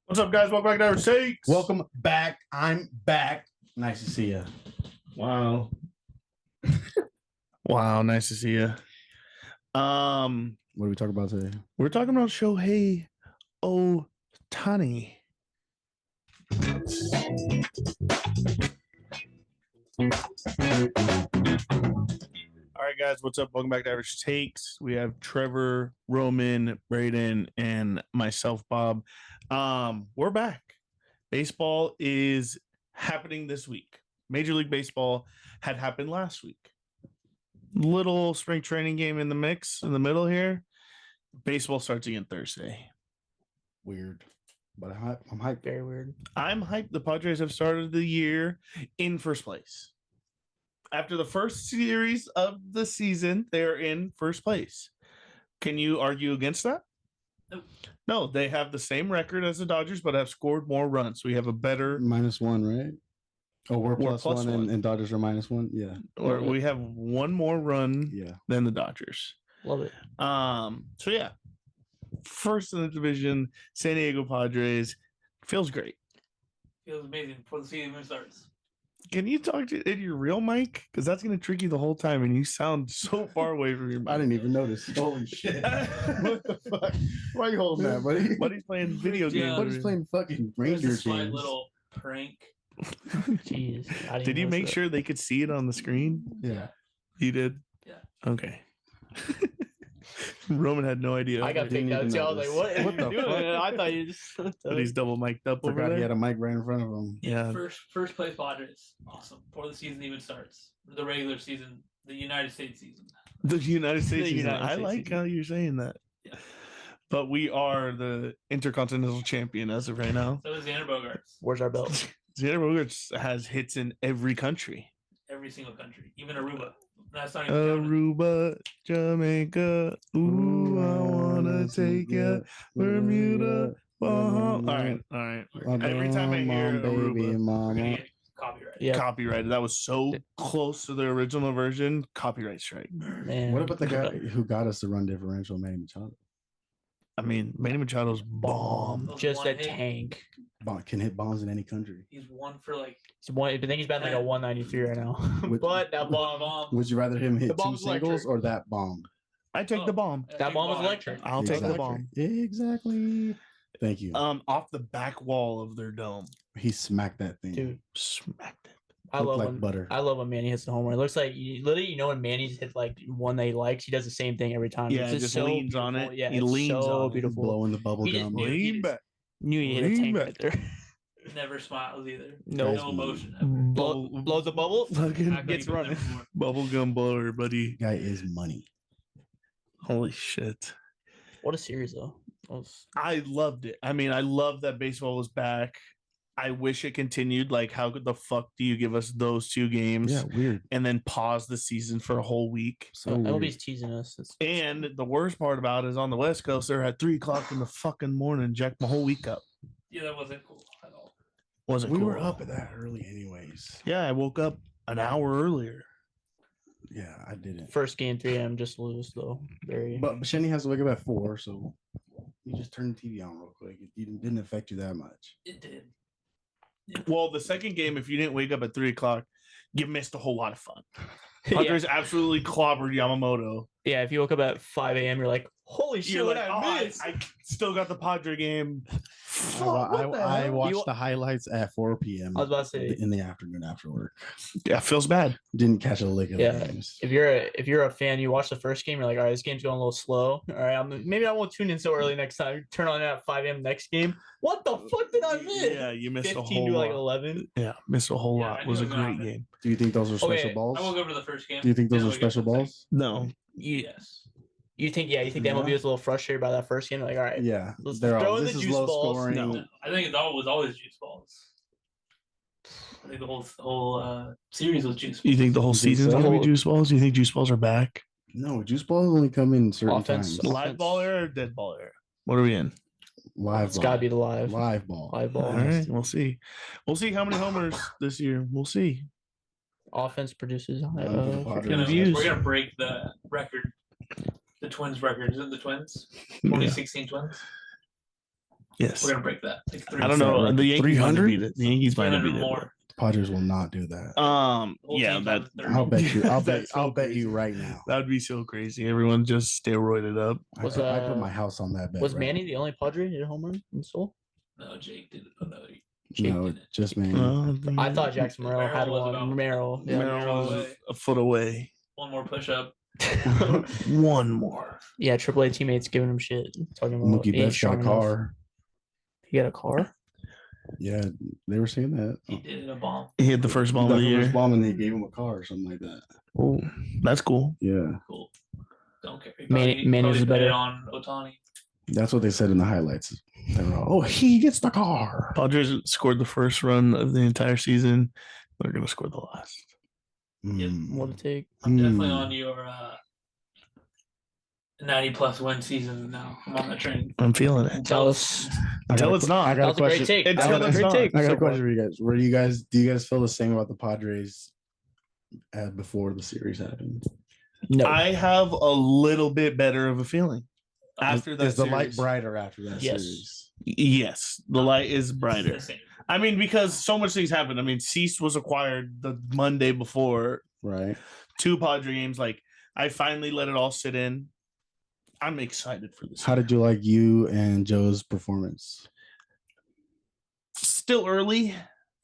What's up, guys? Welcome back to Our Takes. Welcome back. I'm back. Nice to see you. Wow. Wow, nice to see you. What are we talking about today? We're talking about Shohei Ohtani. All right, guys, what's up? Welcome back to Average Takes. We have Trevor, Roman, Braden, and myself, Bob. We're back. Baseball is happening this week. Major League Baseball had happened last week. Little spring training game in the mix in the middle here. Baseball starts again Thursday. Weird. But I'm hyped. Very weird. I'm hyped. The Padres have started the year in first place. After the first series of the season, they are in first place. Can you argue against that? Nope. No, they have the same record as the Dodgers, but have scored more runs. We have a better -1, right? Oh, we're We're plus plus one, one. and Dodgers are -1. Yeah. or we have one more run Yeah. than the Dodgers. Love it. So yeah. First in the division, San Diego Padres. Feels great. Feels amazing before the season even starts. Can you talk to in your real mic? Because that's gonna trick you the whole time, and you sound so far away from your mic. I didn't even notice. Holy shit. What the fuck? Why are you holding that, buddy? Buddy's playing video Yeah. games. Buddy's playing fucking reindeer This is my games. little prank. Jeez. I didn't Did you notice make that. sure they could see it on the screen? Yeah. You did? Yeah. Okay. Roman had no idea. I got didn't picked out even too. I was like, notice. what? What the Doing? fuck? I thought you just. But he's double mic'd up over Forgot he there. had a mic right in front of him. Yeah. First place Padres. Awesome. Before the season even starts. The regular season. The United States season. The United States. The season. United I States like season. how you're saying that. Yeah. But we are the Intercontinental Champion as of right now. So is Xander Bogaerts. Where's our belt? Xander Bogaerts has hits in every country. Every single country. Even Aruba. That's not even counted. Aruba, Jamaica, ooh, I wanna take ya, Bermuda, Bahamas. All right. Every time I hear baby, Aruba, We're gonna mama. get copyright. Yeah. copyrighted. That was so close to the original version. Copyright strike. Man. What about the guy who got us the run differential, Manny Machado? I mean, Manny Machado's bomb. Just One a hit. tank. Can hit bombs in any country. He's one for like He's one. I think he's batting like a 193 right now. With- but that bomb, bomb. Would you rather him The hit two bomb's singles electric. or that bomb? I take the Oh. bomb. that bomb was electric. I'll take the Exactly. bomb. Exactly. Thank you. Off the back wall of their dome. He smacked that thing. Dude, Smacked it. I Looked love like when butter. I love when Manny hits the home run. It looks like when Manny's hit like one that he likes, he does the same thing every time. Yeah, It's just so leans on beautiful. it. Yeah, He it's leans so on it. beautiful. Blowing the bubble He just gum. knew- Lean back. Knew he hit a Lean tank back. right there. Never smiles either. No. No emotion ever. Blows the bubble. Fucking Act like Gets he's been there running. before. bubblegum blower, buddy. Guy is money. Holy shit. What a series though. That was- I loved it. I mean, I love that baseball was back. I wish it continued. Like, how the fuck do you give us those two games Yeah, weird. and then pause the season for a whole week? So weird. MLB's teasing us. And the worst part about it is on the West Coast, they're at 3:00 in the fucking morning, jacked my whole week up. Yeah, that wasn't cool at all. Wasn't We cool. were up at that early anyways. Yeah, I woke up an hour earlier. Yeah, I didn't. First game 3 a.m. just lose though. Very. But Shenny has to wake up at 4, so you just turn the TV on real quick. It didn't affect you that much. It did. Well, the second game, if you didn't wake up at 3:00, you missed a whole lot of fun. yeah. Padres absolutely clobbered Yamamoto. Yeah, if you woke up at 5 a.m., you're like, holy shit, You're what like, I "Oh, missed. I still got the Padre game. I watched You- the highlights at 4 p.m. I was about to say, in the afternoon after work. Yeah, feels bad. Didn't catch a lick of Yeah. the games. if you're a fan, you watch the first game, you're like, all right, this game's going a little slow. All right, maybe I won't tune in so early next time. Turn on it at 5 a.m. next game. What the fuck did I miss? Yeah, you missed a 15 whole to like lot. 11. Yeah, missed a whole Yeah, lot. I It was knew a it was great gonna game. Do you think those are special Okay, balls? I woke up for the first game. Do you think those Didn't are wake up special for the second. balls? No, Yes. You think the MLB was a little frustrated by that first game? Like, all right, Yeah, Let's they're throw all. in This the is juice low balls. scoring. No. I think it was always juice balls. I think the whole series was juice balls. you think the whole You think season's so? gonna be juice balls? You think juice balls are back? No, juice balls only come in certain Offense. times. Live ball era or dead ball era? What are we in? Live it's ball. got to be the live. Live ball. Live ball. All right, we'll see. We'll see how many homers this year. We'll see. Offense produces. Padres. Views. We're gonna break the record. The Twins record. Is it the Twins? 2016 Twins. Yes. We're gonna break that. Like I don't know. Right, The Yankees might have 300? beat it. The Yankees might have 300 beat it. more. Padres will not do that. Whole Yeah, team's that on the I'll 30. bet you. I'll bet. That's so I'll bet crazy. you right now. That would be so crazy. Everyone just steroided up. I put my house on that bet. Was right Manny the only Padre to hit a home run in Seoul? No, Jake did it. Oh, no, Jake No, didn't. just Manny. I thought Jackson Merrill had was one. about- Merrill. Yeah. Merrill was away. a foot away. One more push up. One more. Yeah, AAA teammates giving him shit. Talking about Mookie he ain't Betts got a strong enough. car. He got a car? Yeah, they were saying that. He did it a bomb. He hit the first He ball got of the the year. first bomb and they gave him a car or something like that. Oh, that's cool. Yeah, Cool. Don't care. He Manny- probably- Manny's probably better. bet on Ohtani. that's what they said in the highlights. They were all, oh, he gets the car. Padres scored the first run of the entire season. They're gonna score the last. Yep. What'd it take? I'm definitely Hmm. on your 90+ win season now. I'm on that train. I'm feeling it. Tell us. Until it's not. I That got a was a great question. take. It's That was a still great not. take. I got so a question far. for you guys. Do you guys feel the same about the Padres before the series happened? No. I have a little bit better of a feeling after that. Is the light series. brighter after that Yes. series? Yes, the light is It's brighter. the same. I mean, because so much things happened. I mean, Cease was acquired the Monday before Right. 2 Padre games. Like, I finally let it all sit in. I'm excited for this. How did you like you and Joe's performance? Still early.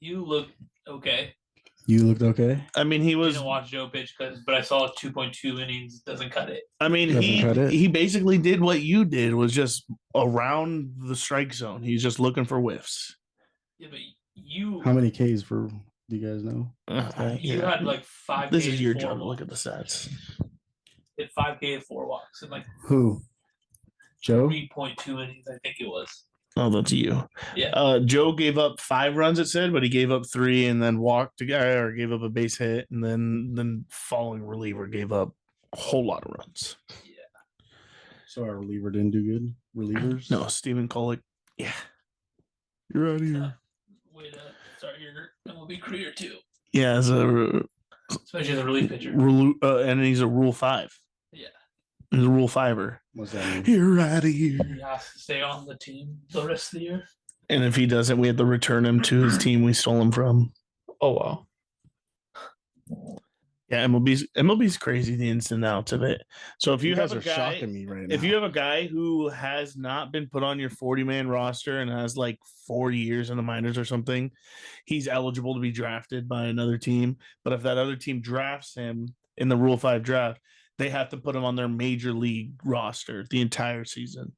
You look okay. You looked okay. I mean, he was. Didn't watch Joe pitch but I saw 2.2 innings. Doesn't cut it. I mean, Doesn't cut it. he basically did what you did, was just around the strike zone. He's just looking for whiffs. Yeah, but you How many Ks do you guys know? you Yeah. had like 5. This Ks, is your 4 job to look walks. at the stats. Hit 5K and 4 walks and like Who? Joe? 3.2 innings. I think it was. Oh, that's you. Yeah. Joe gave up 5 runs, it said, but he gave up 3 and then walked a guy or gave up a base hit, and then following reliever gave up a whole lot of runs. So our reliever didn't do good. Relievers? No, Stephen Kolek. Yeah. You're out of here. Way to start your MLB career too, Yeah, as a especially as a relief pitcher. and he's a Rule 5. Yeah. He's a Rule 5er. What's that mean? You're out of here. He has to stay on the team the rest of the year. And if he doesn't, we have to return him to his team we stole him from. Oh wow. Yeah, MLB's crazy, the ins and outs of it. So if you guys have a are guy, shocking me right now. if you have a guy who has not been put on your 40-man roster and has like 4 years in the minors or something, he's eligible to be drafted by another team. But if that other team drafts him in the Rule 5 draft, they have to put him on their major league roster the entire season.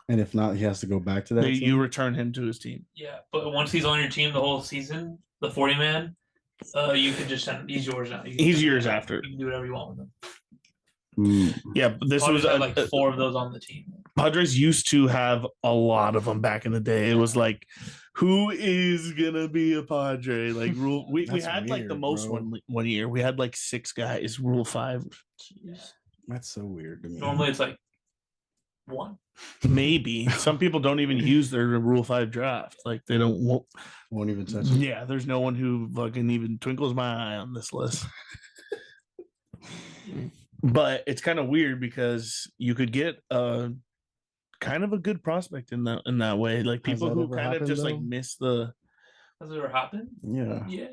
And if not, he has to go back to that. You team? return him to his team. Yeah, but once he's on your team the whole season, the 40-man, you could just send. He's yours now. You can He's just- yours after. You can do whatever you want with him. Yeah, but this Padres was had like 4 of those on the team. Padres used to have a lot of them back in the day. It was like, who is gonna be a Padre? Like rule, we That's had like the weird, most bro. one year. We had like 6 guys. Rule 5, That's so weird to me. Normally it's like 1. maybe. Some people don't even use their Rule 5 draft. Like they don't. Won't even touch it. Yeah, there's no one who fucking even twinkles my eye on this list. But it's kind of weird because you could get a kind of a good prospect in that way. Like Has people that who ever kind of happened, just though? like miss the Has it ever happened? Yeah. Yeah.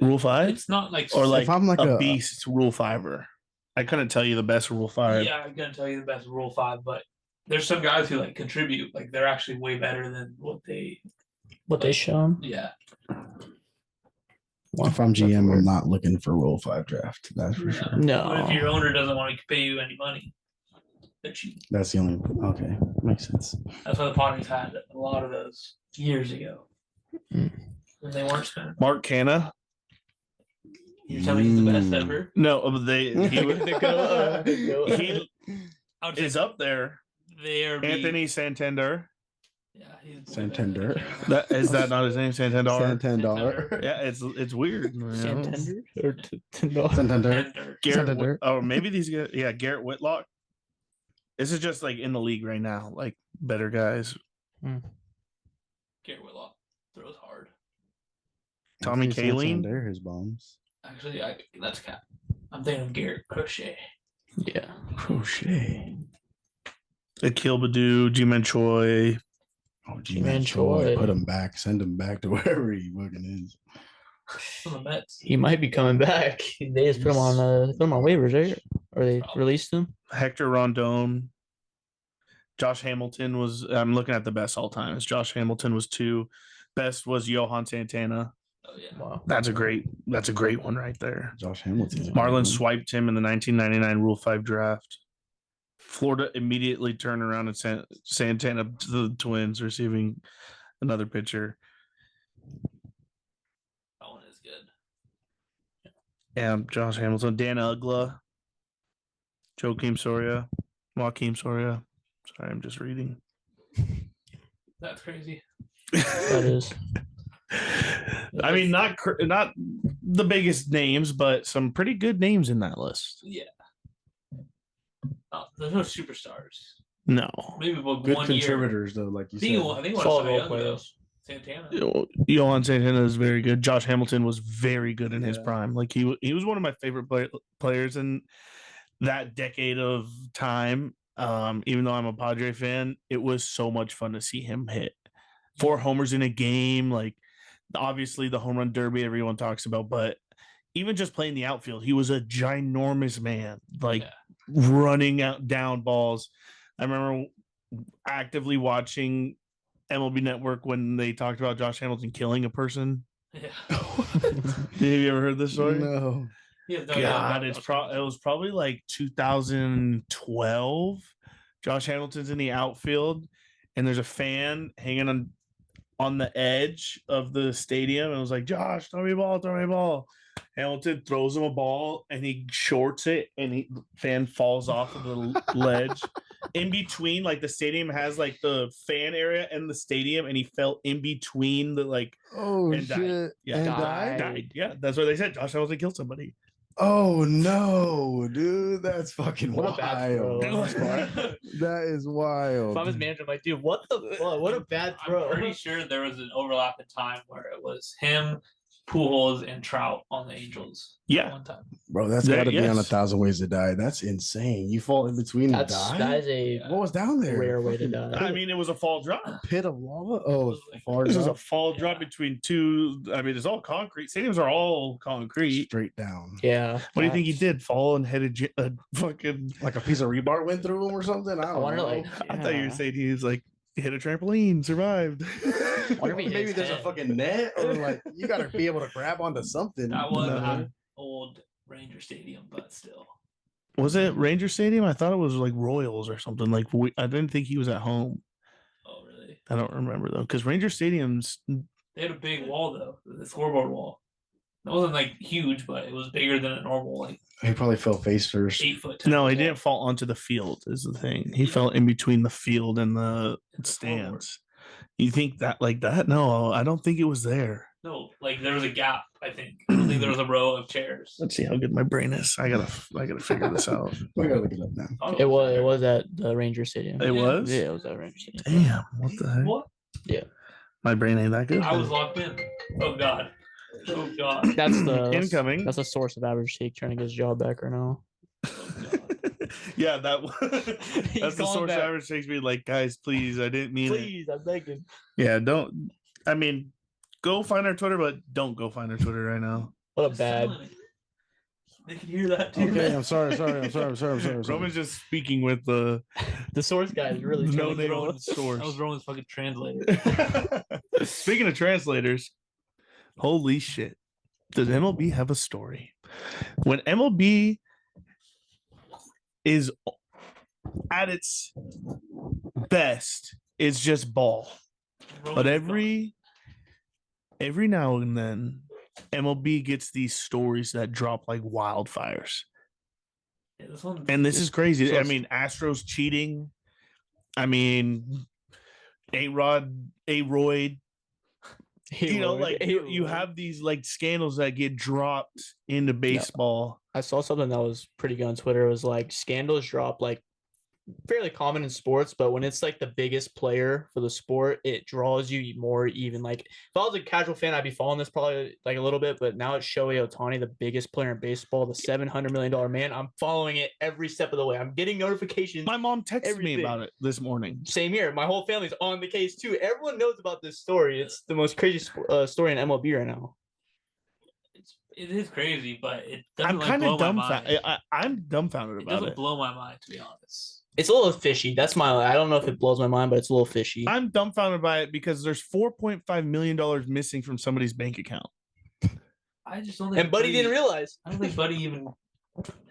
Rule 5 It's not like or like, If I'm like a a- beast. It's Rule 5er. I couldn't tell you the best Rule 5. Yeah, I'm gonna tell you the best Rule 5, but there's some guys who like contribute. Like they're actually way better than what they. What they shown? Yeah. If I'm GM, I'm not looking for Rule 5 draft. That's for sure. But if No. your owner doesn't want to pay you any money, they're cheap. That's the only. Okay, makes sense. That's why the Padres had a lot of those years ago. Mm. When they weren't spending. Mark Canna. You're telling me he's the best ever? No, he would Go, he I would say is up there. they are Anthony Santander. Yeah, he's Santander. That is that not his name? Santander. Santander. Yeah, it's weird. you know? Santander or no? Santander. Santander. Garrett, Santander. or maybe these guys. Yeah, Garrett Whitlock. This is just like in the league right now, like better guys. Garrett Whitlock throws hard. Tommy Anthony Kaline? Santander, his bombs. Actually, that's cap. I'm thinking of Garrett Crochet. Yeah. Crochet. Akil Baddoo, Ji-Man Choi. Oh, G-Man G-Man Choi. Choi. Put him back. Send him back to wherever he fucking is. From the Mets. He might be coming back. They just put him on waivers, right? Or they released him. Hector Rondon. Josh Hamilton was. I'm looking at the best all time. Josh Hamilton was 2. Best was Johan Santana. Oh yeah. Wow. That's a great one right there. Josh Hamilton. Marlins swiped him in the 1999 Rule 5 draft. Florida immediately turned around and sent Santana to the Twins, receiving another pitcher. That one is good. And Josh Hamilton, Dan Ugla, Joakim Soria. Sorry, I'm just reading. That's crazy. That is. I mean, not the biggest names, but some pretty good names in that list. Yeah. There's no superstars. No. Maybe one Good year. contributors, though, like you I think said. I think one Solid Cy role Young, though. players. Santana. Johan Santana is very good. Josh Hamilton was very good in his Yeah. prime. Like he was one of my favorite players in that decade of time. Even though I'm a Padre fan, it was so much fun to see him hit 4 homers in a game. Like obviously the home run derby everyone talks about, but even just playing the outfield, he was a ginormous man, like running out down balls. I remember actively watching MLB Network when they talked about Josh Hamilton killing a person. Yeah. Have you ever heard this story? No. He has no God, idea it about was probably like 2012. Josh Hamilton's in the outfield, and there's a fan hanging on the edge of the stadium, and it was like, Josh, throw me a ball. Hamilton throws him a ball, and he shorts it, and the fan falls off of the ledge. In between, like the stadium has like the fan area and the stadium, and he fell in between the like. Oh, And died. shit. Yeah. And Died. Died. Yeah, that's what they said. Josh Hamilton killed somebody. Oh, no, dude. That's fucking What a bad throw. wild. That is If wild. I was manager, I'm like, dude, what the fuck? What a bad throw. I'm pretty sure there was an overlap in time where it was him, Pujols, and Trout on the Angels. Yeah. One time. Bro, that's There- got to be on yes. 1,000 Ways to Die. That's insane. You fall in between and die? That is a What was down there? rare way to Fucking die. I mean, it was a fall drop. pit of lava? Oh, far This is a drop? fall drop between two. I mean, it's all concrete. Stadiums are all concrete. Straight down. Yeah. What do you think he did? Fall and hit a fucking. Like a piece of rebar went through him or something? I I don't wonder, know. like, I thought you were yeah. saying he was like hit a trampoline, survived. Wonder if he hit Maybe his there's a head. fucking net or like you got to be able to grab onto something. That was No. an old Ranger Stadium, but still. Was it Ranger Stadium? I thought it was like Royals or something. Like I didn't think he was at home. Oh, really? I don't remember though, because Ranger Stadium's. They had a big wall, though, the scoreboard wall. It wasn't like huge, but it was bigger than a normal, like He probably fell face first. 8-foot. No, he wall. didn't fall onto the field. Is the thing. He fell in between the field and the And the stands. You think that like that? No, I don't think it was there. No, like there was a gap. I think. I don't think there was a row of chairs. Let's see how good my brain is. I gotta figure this out. We gotta look it up now. Oh, It was at the Ranger Stadium. It was. Yeah, it was at Ranger Stadium. Damn, what the heck? What? My brain ain't that good. I was locked in. Oh god. Oh god. That's the Incoming. That's a source of average take trying to get his job back right now. Oh, god. Yeah, that's the calling source back. average takes me like, guys, please, I didn't mean it. Please, I'm begging. Yeah, don't. I mean, go find our Twitter, but don't go find our Twitter right now. What a Just bad. silent. They can hear that too. Okay, I'm sorry. Roman's just speaking with the The source guy is really no trying to name throw on us. source. That was Roman's fucking translator. Speaking of translators, holy shit. Does MLB have a story? When MLB is at its best, it's just ball. But Roman's every now and then, MLB gets these stories that drop like wildfires. gone. Yeah, this one. And this is crazy. So I mean, Astros cheating. I mean, A-Royd, you know, like you have these like scandals that get dropped into baseball. I saw something that was pretty good on Twitter. It was like scandals drop like fairly common in sports, but when it's like the biggest player for the sport, it draws you more even. Like if I was a casual fan, I'd be following this probably like a little bit, but now it's Shohei Ohtani, the biggest player in baseball, the $700 million man. I'm following it every step of the way. I'm getting notifications. My mom texted me Everything. about it this morning. Same here. My whole family's on the case too. Everyone knows about this story. It's the most crazy story in MLB right now. It is crazy, but it doesn't I'm like kind blow of my dumbfounded. mind. I'm dumbfounded It about doesn't it. blow my mind, to be honest. It's a little fishy. That's my. I don't know if it blows my mind, but it's a little fishy. I'm dumbfounded by it because there's $4.5 million missing from somebody's bank account. I just don't think. And Buddy didn't realize. I don't think Buddy even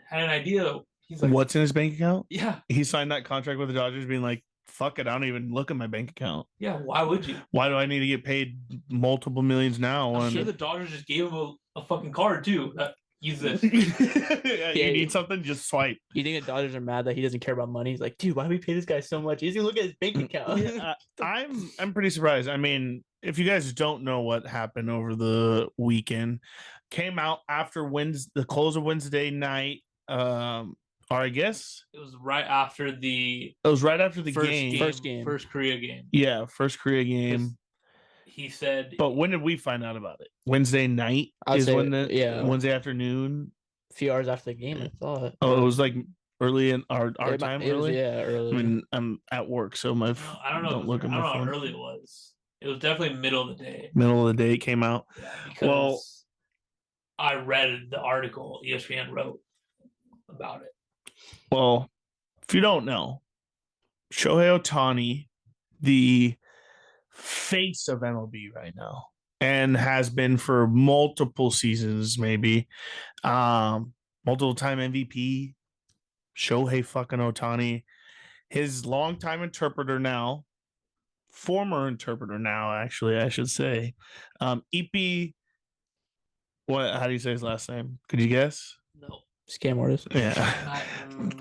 had an idea. He's like, What's in his bank account? Yeah, He signed that contract with the Dodgers, being like, "Fuck it, I don't even look at my bank account. yeah. Why would you? Why do I need to get paid multiple millions now?" I'm on- sure the Dodgers just gave him a fucking card too. Use this. Yeah, you Yeah. need something, just swipe. You think the Dodgers are mad that he doesn't care about money? He's like, dude, why do we pay this guy so much? He's gonna look at his bank account. Yeah, I'm pretty surprised. I mean, if you guys don't know what happened over the weekend, came out after the close of Wednesday night. Or I guess It was right after the it was right after the first game. First game. first Korea game. Yeah, first Korea game. He said, But when did we find out about it? Wednesday night I'd is say, when the yeah. Wednesday afternoon. A few hours after the game, I thought. Oh, it was like early in our It time. was, Early. yeah, early. I mean, I'm at work, so my I don't know. don't look at I my don't know phone. how early it was. It was definitely middle of the day. Middle of the day it came out. Yeah, because Well- I read the article ESPN wrote about it. Well, if you don't know, Shohei Ohtani, the face of MLB right now, and has been for multiple seasons, maybe, multiple time MVP, Shohei fucking Ohtani, his longtime interpreter now, former interpreter now, actually, I should say, EP. What? How do you say his last name? Could you guess? No, Scam artist. Yeah,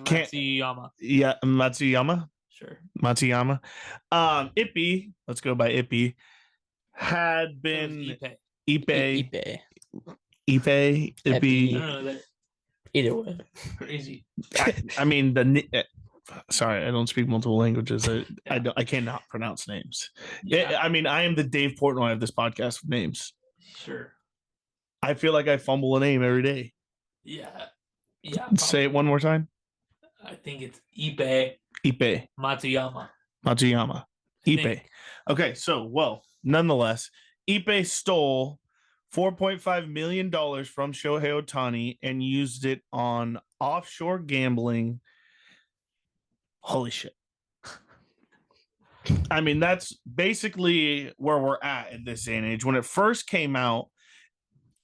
Can't- Matsuyama. yeah, Matsuyama. Sure. Matsuyama. Ippy, let's go by Ippy, had It been was Ipe. Ipe, eBay. Ipe, I Ippy. don't know, that's Either way. crazy. I mean, sorry, I don't speak multiple languages. I cannot pronounce names. Yeah, I mean, I am the Dave Portnoy of this podcast with names. sure. I feel like I fumble a name every day. Yeah. Yeah. Say it one more time. I think it's Ipe Ipe, Matsuyama. Matsuyama, I Ipe. think. Okay, so nonetheless, Ipe stole $4.5 million from Shohei Ohtani and used it on offshore gambling. Holy shit. I mean, that's basically where we're at in this day and age. When it first came out,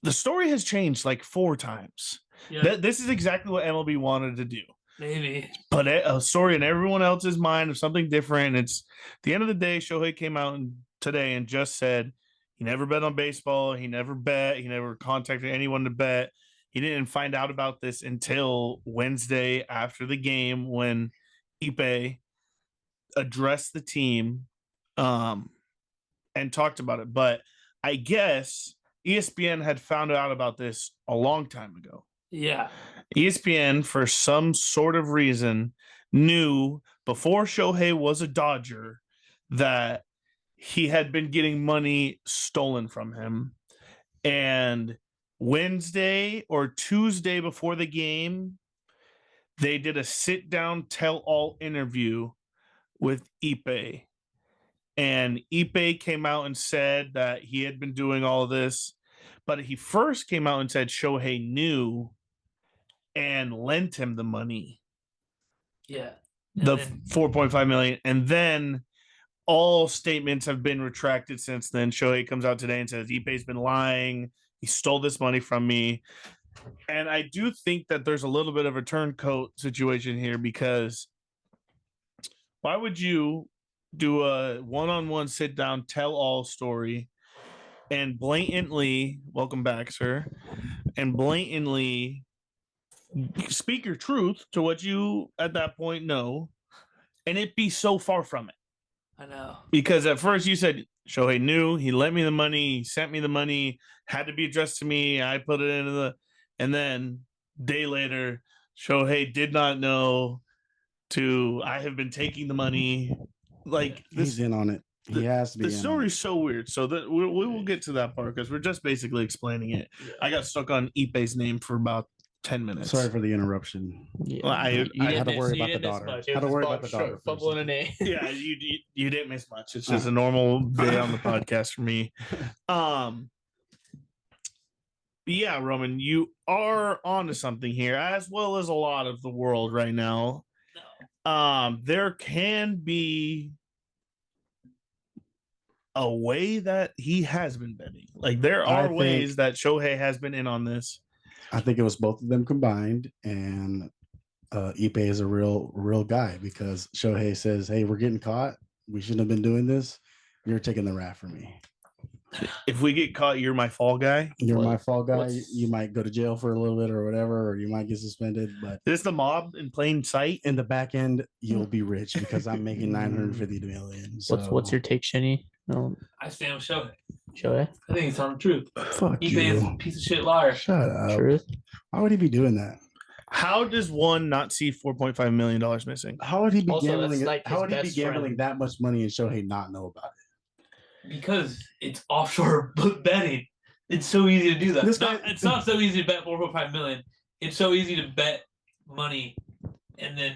the story has changed like 4 times. Yeah, This is exactly what MLB wanted to do. maybe. But a story in everyone else's mind of something different. It's the end of the day. Shohei came out today and just said he never bet on baseball. He never bet. He never contacted anyone to bet. He didn't find out about this until Wednesday after the game when Ipe addressed the team and talked about it. But I guess ESPN had found out about this a long time ago. Yeah. ESPN, for some sort of reason, knew before Shohei was a Dodger that he had been getting money stolen from him. And Wednesday or Tuesday before the game, they did a sit-down tell-all interview with Ipe. And Ipe came out and said that he had been doing all of this, but he first came out and said Shohei knew and lent him the money, Yeah. the then- 4.5 million, and then all statements have been retracted since then. Shohei comes out today and says Ipe's been lying. He stole this money from me. And I do think that there's a little bit of a turncoat situation here, because why would you do a one-on-one sit down tell all story and blatantly, welcome back, sir, and blatantly speak your truth to what you at that point know, and it be so far from it? I know. Because at first you said Shohei knew, he lent me the money, he sent me the money, had to be addressed to me, I put it into and then day later, Shohei did not know, to I have been taking the money. Like He's this, in on it. He has to be. the story's so weird. So that we will get to that part because we're just basically explaining it. Yeah. I got stuck on Ipe's name for about 10 minutes. Sorry for the interruption. Yeah. Well, I had to worry you about the didn't miss daughter. much. Had It to was worry Bob about the daughter Short for a fumbling a second. name. Yeah, you didn't miss much. It's just a normal day on the podcast for me. But yeah, Roman, you are onto something here, as well as a lot of the world right now. No. There can be a way that he has been betting. Like there I are think- ways that Shohei has been in on this. I think it was both of them combined, and Ipe is a real guy because Shohei says, "Hey, we're getting caught. We shouldn't have been doing this. You're taking the rap for me. If we get caught, you're my fall guy. You're What- my fall guy. what's- You might go to jail for a little bit or whatever, or you might get suspended. But This the mob in plain sight. in the back end, you'll be rich because I'm making 950 million. So What's your take, Shinny? No, I stand with Shohei. Shohei? I think he's telling the truth. fuck Ipe is a you? piece of shit liar. Shut up. Truth? Why would he be doing that? How does one not see $4.5 million missing? How would he be Also, that's gambling? like How his would he be best gambling friend. that much money and Shohei not know about Because it's offshore betting. It's so easy to do that. This guy- It's not so easy to bet 4.5 million. It's so easy to bet money, and then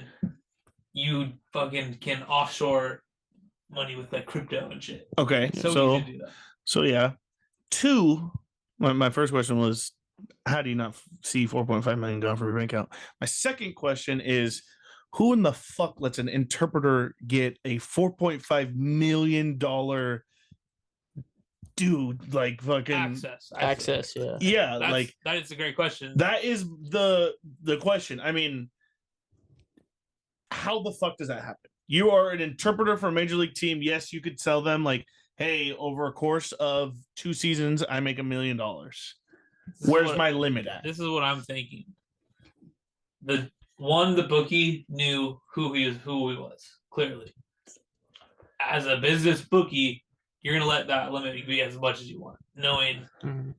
you fucking can offshore money with like crypto and shit. Okay, So, so easy to do that. so yeah. Two, my first question was, how do you not see 4.5 million going from your bank account? My second question is, who in the fuck lets an interpreter get a $4.5 million dude like fucking Access. Yeah. yeah, That's, like that is a great question. that is the question. I mean, how the fuck does that happen? You are an interpreter for a major league team. Yes, you could sell them like, hey, over a course of 2 seasons, I make $1 million. This is Where's what- my limit at? This is what I'm thinking. The bookie knew who he was clearly. As a business bookie, you're gonna let that limit be as much as you want, knowing Mhm.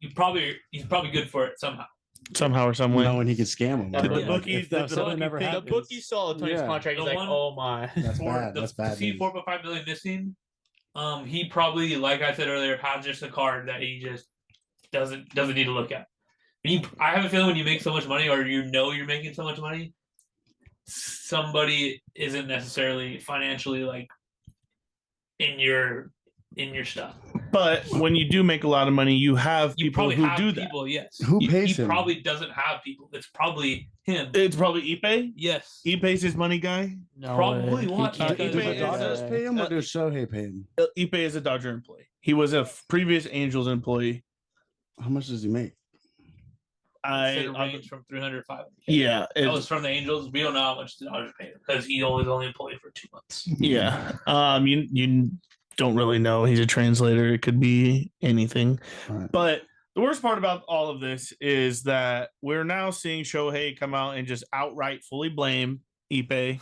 he's probably good for it somehow. Somehow or it? some way. Knowing he could scam him. Did the right? bookie- if that did the something bookie never think- The happens, bookie saw Ohtani's Yeah. contract. He's The like, one- oh my. That's bad. That's bad. To see news. 4.5 million missing, he probably, like I said earlier, had just a card that he just doesn't need to look at. I have a feeling when you make so much money, or you know you're making so much money, somebody isn't necessarily financially like in your stuff. But when you do make a lot of money, you have You people probably who have do that. people, yes. Who He pays him? probably doesn't have people. It's probably him. It's probably Ipe. Yes. Ipe's his money guy. No Probably way. what? He can't Because Do Ipe the is Dodgers a- pay him or does Shohei pay him? Ipe is a Dodger employee. He was a previous Angels employee. How much does he make? Said it ranged from 300 to 500. Yeah, That it's- was from the Angels. We don't know how much the Dodgers paid him because he was only employed for 2 months. yeah. You don't really know. He's a translator. It could be anything. All right. But the worst part about all of this is that we're now seeing Shohei come out and just outright fully blame Ipe.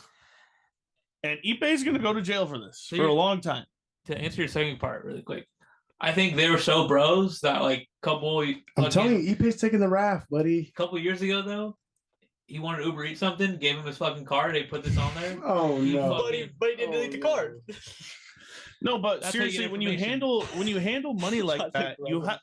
And Ipe is going to go to jail for this So for a you're- long time. To answer your second part really quick, I think they were so bros that like I'm telling you, Ipe's taking the rap, buddy. couple years ago though, he wanted to Uber Eat something, gave him his fucking card, they put this on there. Oh You no. fucking- But he didn't delete the card. No, but That's how you seriously, get when you information. handle money like that, you have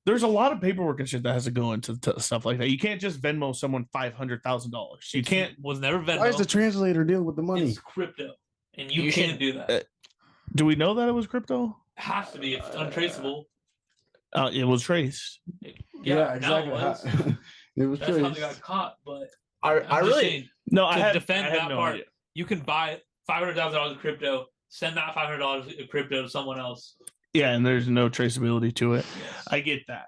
there's a lot of paperwork and shit that has to go into stuff like that. You can't just Venmo someone $500,000. You can't. Was never Venmo. Why is the translator deal with the money? It's crypto, and you, You can't should- do that. Do we know that it was crypto? It has to be. It's untraceable. It was traced. Yeah, exactly. Now it was. It was That's how true. they got caught. But I I'm just really saying, No, I to had defend I had that no part, idea. you can buy $500,000 of crypto, send that $500 of crypto to someone else. Yeah, and there's no traceability to it. I get that.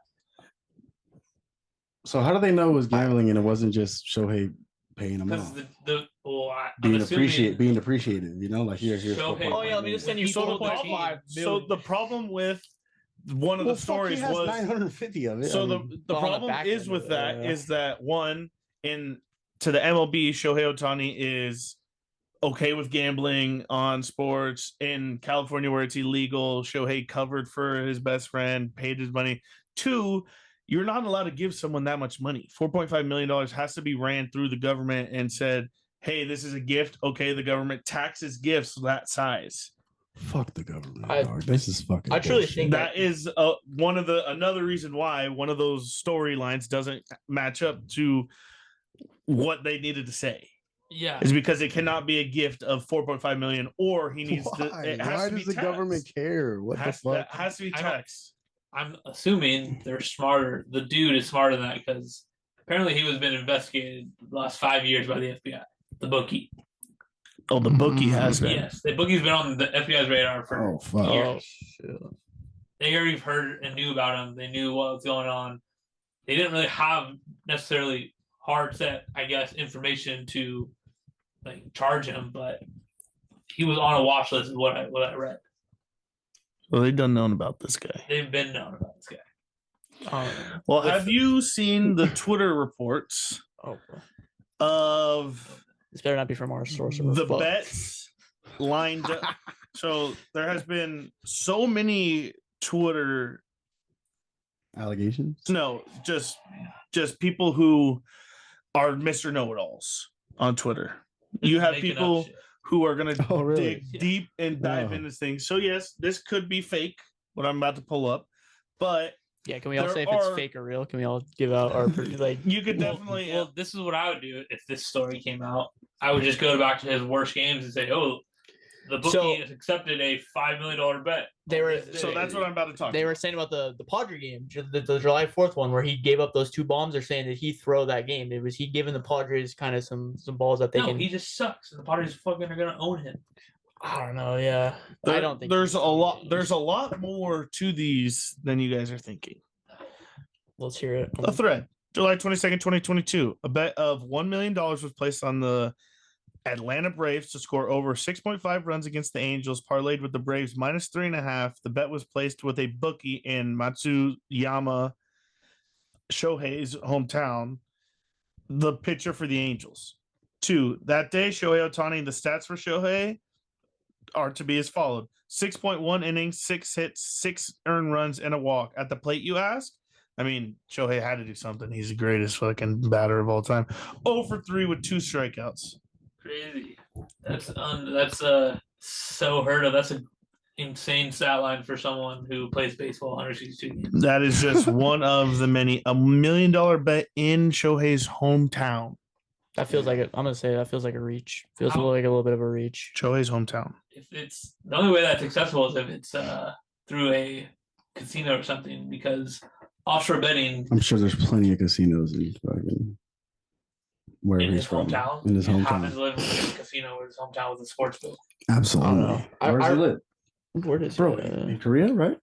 So how do they know it was gambling and it wasn't just Shohei paying them Because off? I'm Being assuming being appreciated, you know, like here's Shohei- Oh yeah, let me just send you So the 4.5 problem, million. the problem with one of Well, the fuck, stories he has was 950 of it. so I mean, the on the problem back is end with of it, that yeah. is that one to the MLB, Shohei Ohtani is okay with gambling on sports in California where it's illegal. Shohei covered for his best friend, paid his money. Two, you're not allowed to give someone that much money. $4.5 million has to be ran through the government and said, hey, this is a gift. Okay, the government taxes gifts that size. Fuck the government. I- dog. This is fucking. I truly bullshit. think That is another reason why one of those storylines doesn't match up to what they needed to say. Yeah. Is because it cannot be a gift of 4.5 million, or he needs to. Why? It has Why to be does the taxed. government care? What Has, the fuck? that has to be I don't- taxed. I'm assuming they're smarter. The dude is smarter than that because apparently he was been investigated the last 5 years by the FBI. The bookie. Oh, the bookie has been. Yes, the bookie's been on the FBI's radar for Oh fuck! years. Oh, shit. They already heard and knew about him. They knew what was going on. They didn't really have necessarily hard set, I guess, information to like charge him, but he was on a watch list. Is what I read. Well, they done known about this guy. They've been known about this guy. Well, With- have you seen the Twitter reports Oh, bro. of This better not be from our source. Or the fuck. bets lined up? So there has been so many Twitter, Allegations. no, just people who are Mr. Know-it-alls on Twitter. You have Making up people shit. who are going to Oh, really? dig deep and dive Oh. into things. So yes, this could be fake, what I'm about to pull up, but Yeah, can we all There say if are- it's fake or real? Can we all give out our like? you could Well, definitely. Well, this is what I would do if this story came out. I would just go back to his worst games and say, "Oh, the bookie So- has accepted a $5 million bet." They were so that's what I'm about to talk. They were saying about the Padre game, the July 4th one, where he gave up those 2 bombs. They're saying that he throw that game. It was he giving the Padres kind of some balls that they No, can. he just sucks, and the Padres fucking are gonna own him. I don't know. Yeah, There- I don't think there's he- a lot. There's a lot more to these than you guys are thinking. Let's hear it. A thread, July 22nd, 2022. A bet of $1 million was placed on the Atlanta Braves to score over 6.5 runs against the Angels, parlayed with the Braves minus 3.5. The bet was placed with a bookie in Matsuyama, Shohei's hometown, the pitcher for the Angels. 2. That day, Shohei Ohtani, the stats for Shohei are to be as followed: 6.1 innings, 6 hits, 6 earned runs, and a walk. At the plate, you ask? I mean, Shohei had to do something. He's the greatest fucking batter of all time. 0 for 3 with 2 strikeouts. Crazy. That's so heard of. That's an insane stat line for someone who plays baseball 162 games. That is just one of the many. $1 million bet in Shohei's hometown. That feels like I'm gonna say that feels like a reach. Feels How- like a little bit of a reach. Shohei's hometown. If it's the only way that's accessible is if it's through a casino or something, because offshore betting I'm sure there's plenty of casinos in fucking wherever in he's his from. hometown, In his he happens hometown. to live in a casino or his hometown with a sports book. Absolutely. know. Where's he live? Where does Bro, in Korea, right?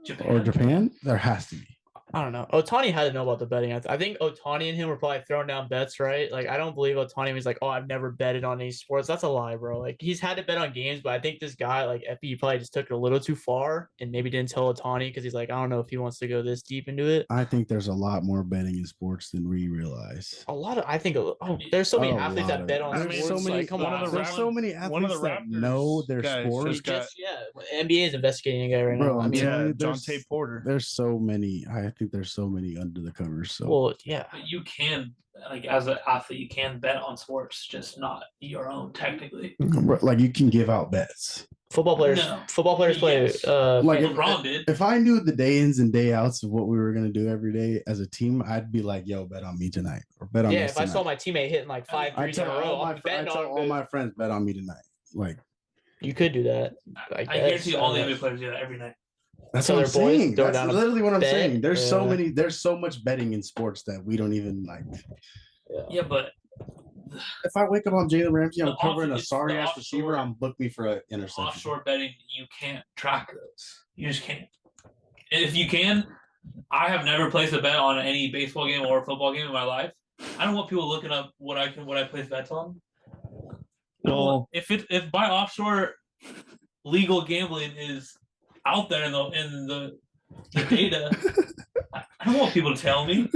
Japan. Or Japan? There has to be. I don't know. Otani had to know about the betting. I think Otani and him were probably throwing down bets, right? Like, I don't believe Otani was like, "Oh, I've never betted on any sports." That's a lie, bro. Like, he's had to bet on games, but I think this guy, like Epi, probably just took it a little too far and maybe didn't tell Otani because he's like, I don't know if he wants to go this deep into it. I think there's a lot more betting in sports than we realize. A lot of, I think, there's so many A athletes lot that of bet it. on I sports. mean, so many, like, come one on, of the there's Raptors- so many one of athletes the that Raptors know their guys sport. just got- NBA is investigating a guy right Bro, now. I I'm mean, telling Yeah, you, John there's- Tate Porter. There's so many. I think there's so many under the covers. So well, yeah. But you can, like, as an athlete, you can bet on sports, just not your own technically. Bro, like you can give out bets. Football players No. play. Yes. Like if- LeBron did. If I knew the day ins and day outs of what we were gonna do every day as a team, I'd be like, "Yo, bet on me tonight," or "Bet on yeah, us if I saw tonight." my teammate hitting like 5 I threes in tell a row, all I'm my I betting tell on all him. my friends, "Bet on me tonight." Like You could do that. I guess. guarantee all the I don't NBA know. players do that every night. that's So what I'm their boys saying. throw That's down a literally what I'm bet, saying. There's so yeah. many. There's so much betting in sports that we don't even like. Yeah, but If I wake up on Jalen Ramsey, I'm The covering a it's the sorry ass offshore- receiver. I'm book me for an interception. offshore betting, you can't track those. You just can't. And if you can, I have never placed a bet on any baseball game or football game in my life. I don't want people looking up what I place bets on. Well, if by offshore legal gambling is out there in the data, I don't want people to tell me.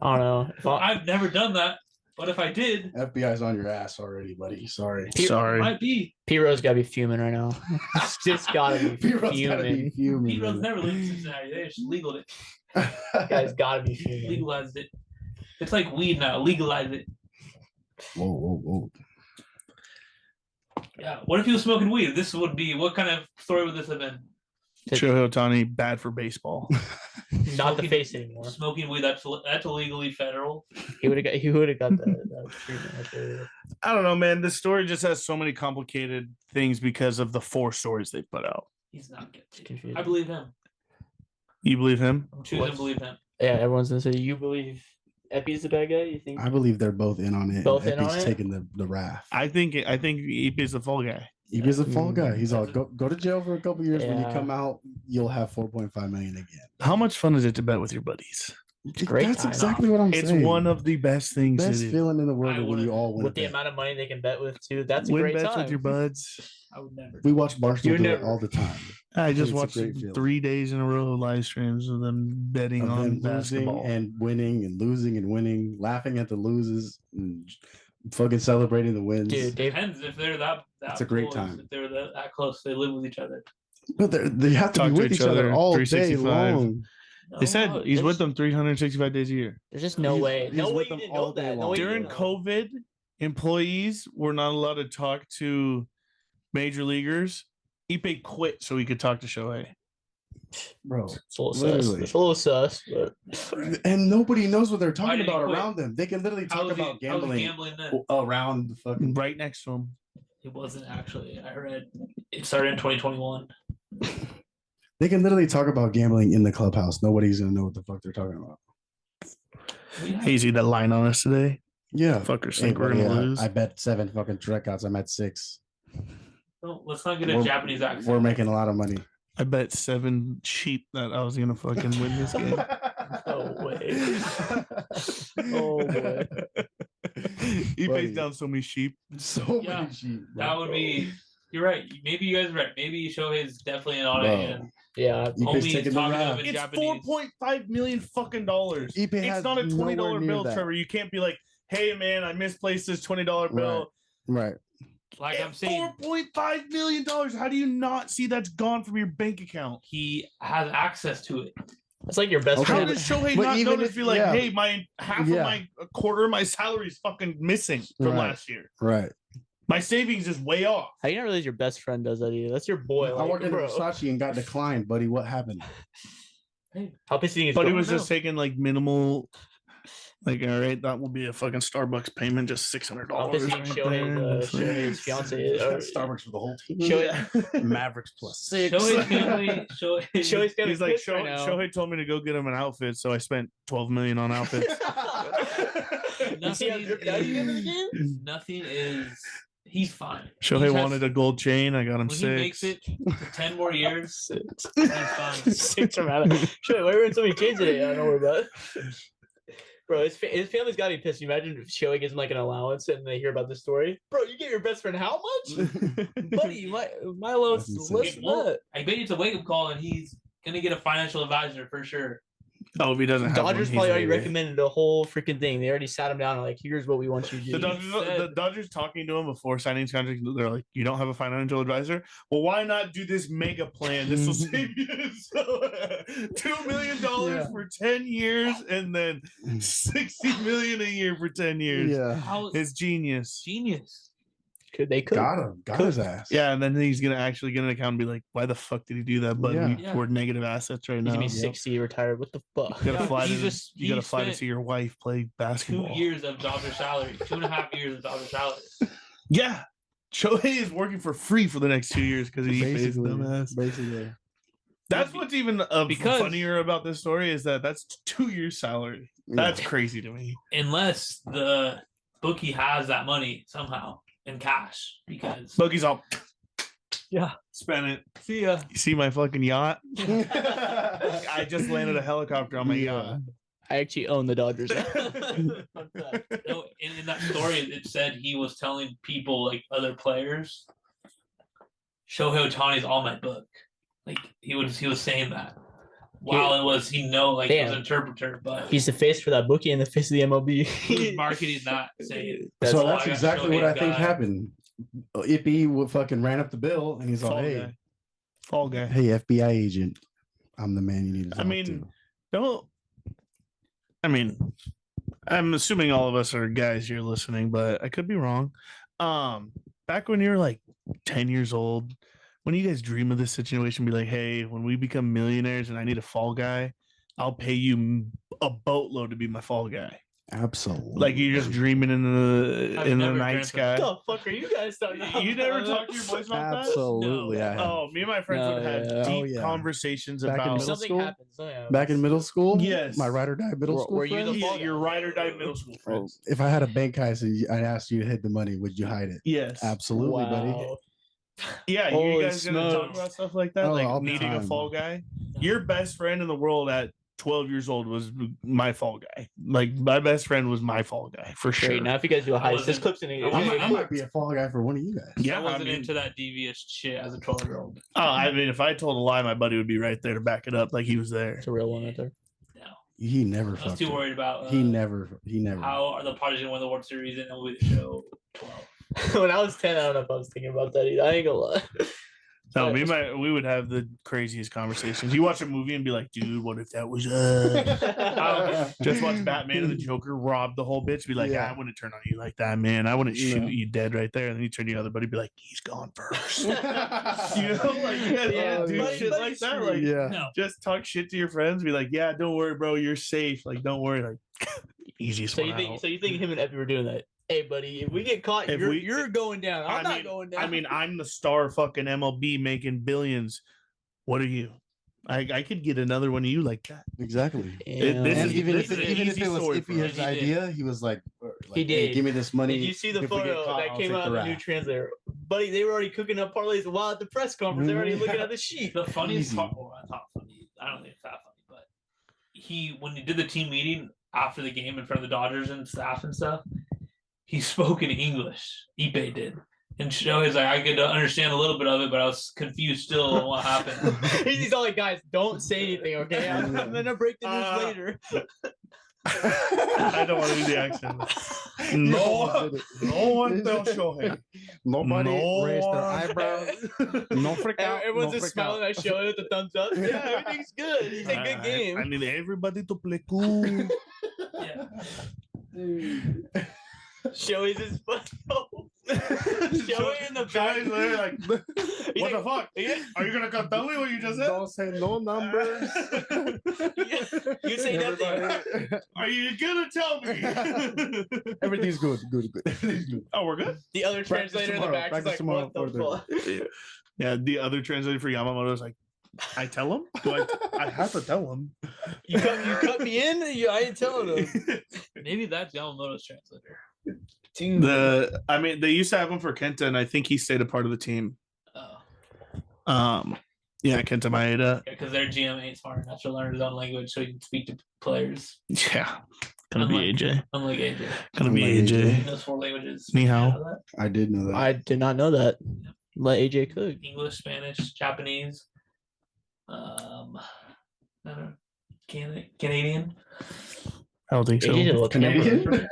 I don't know. If I- I've never done that, but if I did, FBI's on your ass already, buddy. Sorry. it sorry. might be. P-Rose gotta be fuming right now. It's just gotta be P-Rose gotta fuming. be fuming. Pete Rose man. never lived in Cincinnati. They just legaled it. Guys gotta be fuming. Legalized it. It's like weed now. Legalize it. Whoa, whoa, whoa. Yeah. What if he was smoking weed? This would be what kind of story would this have been? Shohei Ohtani bad for baseball. Not the face anymore. Smoking weed, that's illegally federal. He would have got that treatment right there. I don't know, man. This story just has so many complicated things because of the 4 stories they put out. He's not guilty. Confusing. I believe him. You believe him? I'm choosing to believe him. Yeah, everyone's gonna say you believe Epi's the bad guy. You think? I believe they're both in on it. Both and in on Epi's it? taking the wrath. I think Ipe's the fall guy. Epi's a fall guy. Mm. He's all go to jail for a couple years. When you Yeah. come out, you'll have 4.5 million again. How much fun is it to bet with your buddies? great That's time. exactly what I'm It's saying. one of the best things. best to do. feeling in the world I when you would've- all win. With a the bet. amount of money they can bet with too, that's a Win great bets time. with your buds. I would never. We watch Barstool You do never- it all the time. I just It's a watched great feeling. 3 days in a row of live streams of them betting Of on them losing basketball. and winning and losing and winning, laughing at the loses, and fucking celebrating the wins. Dude, Dave, Depends if they're that. It's a great close, time. If they're that close, they live with each other. But they have to Talk be to with each each other other all day 365. long. They said No, he's with there's- them 365 days a year. there's just no He's- way. he's No way with you them didn't all know day that. No long. way you During didn't know. COVID, employees were not allowed to talk to major leaguers. Ipe quit so he could talk to Shohei. Bro. It's a little sus. Literally. It's a little sus, but And nobody knows what they're talking did he about quit? around them. They can literally How talk was he- about how was he gambling then? around the fucking. Right next to him. It wasn't actually. I read it started in 2021. They can literally talk about gambling in the clubhouse. Nobody's gonna know what the fuck they're talking about. Hey, see that line on us today? Yeah. Fuckers Hey, think we're buddy, gonna lose. I bet 7 fucking strikeouts. I'm at 6. No, let's not get a We're- Japanese accent. We're making a lot of money. I bet 7 sheep that I was gonna fucking win this game. no way. Oh boy. He Buddy. pays down so many sheep. So Yeah, many sheep. bro. That would be. You're right. Maybe you guys are right. Maybe Shohei's definitely in on it. Bro. And Yeah, Ipe's only taking the talking to him rap. in It's Japanese. $4.5 million fucking dollars. Ipe It's has not a $20 nowhere near bill, that. Trevor. You can't be like, "Hey, man, I misplaced this $20 bill." Right. Like I'm saying, $4.5 million. How do you not see that's gone from your bank account? he has access to it. it's like your best Okay, How friend. does Shohei but not even notice? if- Be like, yeah. hey, my half Yeah. of my a quarter of my salary is fucking missing from Right. last year. Right. My savings is way off. How you not realize your best friend does that either? That's your boy. I Like, walked into bro. Versace and got declined, buddy. What happened? How pissed do you think But he's it was going just taking like minimal. Like, all right, that will be a fucking Starbucks payment, just $600. How pissed do you think Shohei's fiance is? Or- Starbucks for the whole team. Shohei- Mavericks plus 6. Shohei's family. Shohei's gonna He's like, pissed right now. Shohei told me to go get him an outfit, so I spent $12 million on outfits. You see how dripped out he is in the game? Nothing is. He's fine. Shohei He wanted a gold chain. I got him When 6. he makes it to 10 more years, he's fine. Six are mad. Shohei, why are we wearing so many chains today? I don't know about. Bro, his family's got to be pissed. Imagine if Shohei gives him like an allowance and they hear about this story. Bro, you get your best friend how much? Buddy, my allowance That's is insane. less than that. I bet it's a wake up call, and he's gonna get a financial advisor for sure. Oh, if he doesn't have Dodgers one, probably he's already over it. recommended the whole freaking thing. They already sat him down and like, here's what we want you to The do. Dodgers talking to him before signing his contract. They're like, "You don't have a financial advisor. Well, why not do this mega plan? This will save you $2 million Yeah. for 10 years, and then $60 million a year for 10 years. Yeah. How It's genius. genius. They could. Got him. Got his ass. Yeah, and then he's gonna actually get an account and be like, "Why the fuck did he do that?" But Yeah. Yeah. we're negative assets right He's now. gonna be You 60, retired. What the fuck? gotta Yeah, fly he to just- you gotta he fly to spent see your wife play 2 basketball. years of Dodger salary, 2.5 years of Dodger salary. Yeah, Shohei is working for free for the next 2 years because he pays dumbass. Basically. That's what's even Because- funnier about this story is that that's 2 years' salary. That's crazy to me. Unless the bookie has that money somehow in cash, because Boogie's all, Yeah. spend it. see ya. You see my fucking yacht? Yeah. I just landed a helicopter on my Yeah. yacht. I actually own the Dodgers. No, in that story, it said he was telling people, like other players, Shohei Ohtani's on my book. Like he was saying that. While it was he was Damn. an interpreter, but He's the face for that bookie and the face of the MLB. he was marketing that, saying So "Oh, that's I got exactly what Shohei's I think guy." happened. Ippy fucking ran up the bill and he's all, Fall hey, guy. Fall guy. hey, FBI agent, I'm the man you need to talk to. Don't. I mean, I'm assuming all of us are guys here listening, but I could be wrong. Back when you were like 10 years old, when you guys dream of this situation, be like, hey, when we become millionaires and I need a fall guy, I'll pay you a boatload to be my fall guy. Absolutely. Like you're just dreaming in the I've never night dreamt sky. What the fuck are you guys talking about? You never talk to your boys about that? Absolutely. No. I have. Oh, me and my friends No, would have yeah. deep Oh, yeah. conversations Back in about middle Something school? happens. Something happens. Back in middle school, Yes. my ride or die middle Were- school were you the friends? fall your ride or die middle school friends. If I had a bank heist and I asked you to hide the money, would you hide it? Yes. Absolutely, buddy. Wow. Yeah, you Holy guys gonna talk smokes. about stuff like that? Oh, like all the needing a time. fall guy? Your best friend in the world at 12 years old was my fall guy. Like my best friend was my fall guy for sure. Great. Now, if you guys do a I heist, this wasn't- clip's in it. I might be a fall guy for one of you guys. Yeah, I wasn't I mean, into that devious shit as a 12-year-old. oh, I mean, if I told a lie, my buddy would be right there to back it up, like he was there. It's a real one right there. No, He never I was fucked too it. worried about He never. how are the Padres gonna win the World Series and only the show 12. When I was 10, I don't know if I was thinking about that either. I ain't gonna lie. No, we would have the craziest conversations. You watch a movie and be like, dude, what if that was just watch Batman and the Joker rob the whole bitch. Be like, Yeah. I wouldn't turn on you like that, man. I wouldn't shoot No. you dead right there. And then you turn to your other buddy, be like, he's gone first. You know, like Yeah, do buddy- shit buddy like that. screw. Like, Yeah. No, just talk shit to your friends. Be like, yeah, don't worry, bro, you're safe. Like, don't worry. Like, easiest So one you think? out. So you think him and Effie were doing that? Hey, buddy, if we get caught, If you're going down. I'm not going down. I mean, I'm the star fucking MLB making billions. What are you? I could get another one of you like that. Exactly. this And is- even this if, is an even if easy it was story Iffy for his us. He did. idea, he was like, He "Hey, did. give me this money. Did you see the If we get photo caught, that I'll came take out the of the new rap." translator? Buddy, they were already cooking up parlays while at the press conference. They're already looking at the sheet. the funniest Easy. part. Well, I thought funny. I don't think it's that funny, but when he did the team meeting after the game in front of the Dodgers and staff and stuff, he spoke in English. Ipe did. And Shohei's like, I could understand a little bit of it, but I was confused still on what happened. He's all like, guys, don't say anything, okay? I'm gonna break the news later. I don't want to do the accent. No, no one tell Shohei. Nobody No raised their one- eyebrows. No freak out. Everyone's no just freak out. smiling at Shohei with the thumbs up. Yeah, everything's good. He's a good game. I need everybody to play cool. Yeah. Shohei's his butt. Shohei in the back. Shohei's there like, He's what the like, fuck? Are you gonna tell me what you just said? Don't say no numbers. You say nothing. Everybody- Are you gonna tell me? Everything's good. Good. Everything's good. Oh, we're good. The other Practice translator in the tomorrow, back is practice like, tomorrow what the for fuck? Yeah, the other translator for Yamamoto is like, I tell him? Do I have to tell him. You cut me in? I ain't telling him. Maybe that's Yamamoto's translator. I mean, they used to have him for Kenta, and I think he stayed a part of the team. Oh. Yeah, Kenta Maeda. Because their GM ain't smart enough to learn his own language so he can speak to players. Yeah, gonna be Unlike- AJ. Unlike AJ. Gonna be Unlike AJ. He knows 4 languages. Ni hao. You know that? I did know that. I did not know that. Let AJ cook. English, Spanish, Japanese. I don't know, Canadian. I don't think so. AJ did look Canadian?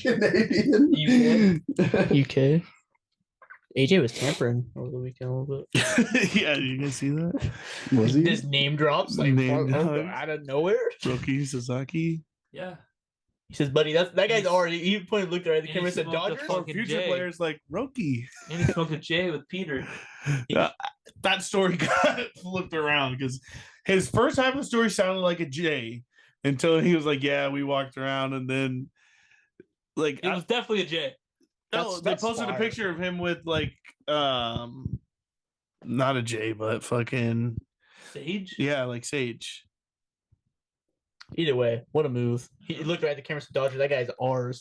Canadian. UK. AJ was tampering over the weekend a little bit. Yeah, you guys see that? Was he? Just name drops like Name drops. out of nowhere. Roki Sasaki. Yeah. He says, "Buddy, that guy's already." He pointed, looked right at the And camera, and he said, smoked the "Dodgers." fuck- Or Fucking future Jay. players like Roki. And he smoked a J with Peter. That story got flipped around because his first half of the story sounded like a J until he was like, "Yeah, we walked around," and then like It was definitely a J. no, they that's posted a fire. picture of him with like not a J, but fucking Sage? yeah, like Sage. Either way, what a move! He looked right at the camera, said, "Dodgers, that guy's ours."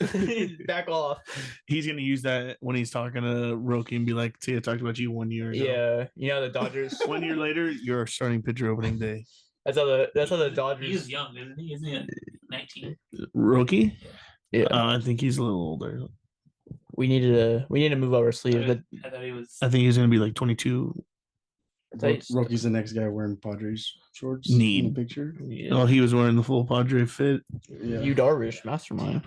Back off. He's gonna use that when he's talking to Roki and be like, "See, I talked about you 1 year ago." Yeah, you know the Dodgers. 1 year later, you're starting pitcher opening day. That's how the He's Dodgers. young, isn't he? Isn't he 19? Roki? Yeah, I think he's a little older. we need to move our sleeve. But I thought he was. I think he's gonna be like 22. Rocky's the next guy wearing Padres shorts Need. in the picture. yeah. Oh, he was wearing the full Padre fit. Yeah. You Darvish, mastermind.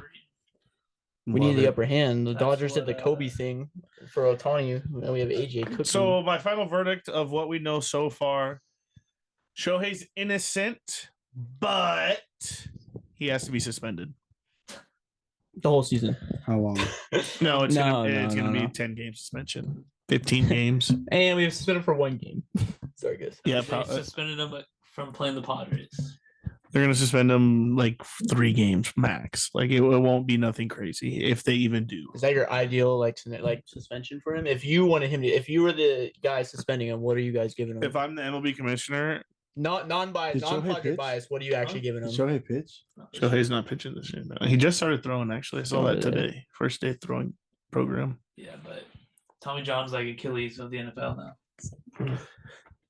We Love need the it. upper hand. The That's Dodgers did the what, Kobe thing for Ohtani, and we have AJ cooking. So my final verdict of what we know so far: Shohei's innocent, but he has to be suspended. the whole season. How long? No, it's No, gonna no, it's gonna no, be no. 10-game suspension 15 games. And we have suspended for 1 game. Sorry, guys. Yeah, They suspended him from playing the Padres. they're gonna suspend him like 3 games max. Like it won't be nothing crazy if they even do. Is that your ideal like suspension for him? If you wanted him to, if you were the guy suspending him, what are you guys giving him? If I'm the MLB commissioner, Not non-biased, Did Shohei non-pocket pitch? bias, what are you actually giving him? Did Shohei pitch? Shohei's not pitching this year. No. He just started throwing. Actually, I saw Oh, that really? today. First day throwing program. Yeah, but Tommy John's like Achilles of the NFL now.